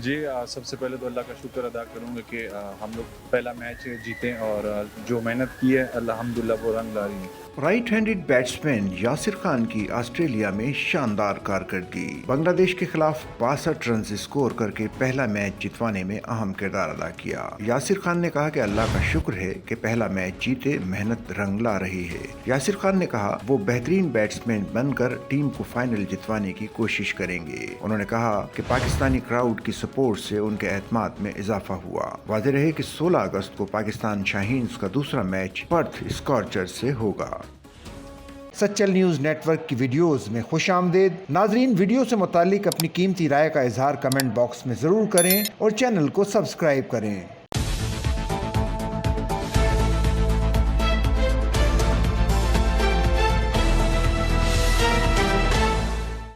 जी सबसे पहले तो अल्लाह का शुक्र अदा करूँगा कि हम लोग पहला मैच जीते और जो मेहनत की है अल्हम्दुलिल्लाह वो रंग ला रही है। Right handed batsman Yasir Khan की ऑस्ट्रेलिया में शानदार कारकर्दगी। बांग्लादेश के खिलाफ 62 रन स्कोर करके पहला मैच जितवाने में अहम किरदार अदा किया। यासिर खान ने कहा कि अल्लाह का शुक्र है कि पहला मैच जीते, मेहनत रंग ला रही है। यासिर खान ने कहा वो बेहतरीन बैट्समैन बनकर टीम को फाइनल जितवाने की कोशिश करेंगे। उन्होंने कहा कि पाकिस्तानी क्राउड की सपोर्ट से उनके एतमाद में इजाफा हुआ। वाज़ेह रहे कि 16 अगस्त को पाकिस्तान शाहीन का दूसरा मैच पर्थ स्कॉर्चर्स से होगा। सचल न्यूज़ नेटवर्क की वीडियोस में खुशामदीद। नाजरीन, वीडियो से मुतालिक अपनी कीमती राय का इजहार कमेंट बॉक्स में ज़रूर करें और चैनल को सब्सक्राइब करें।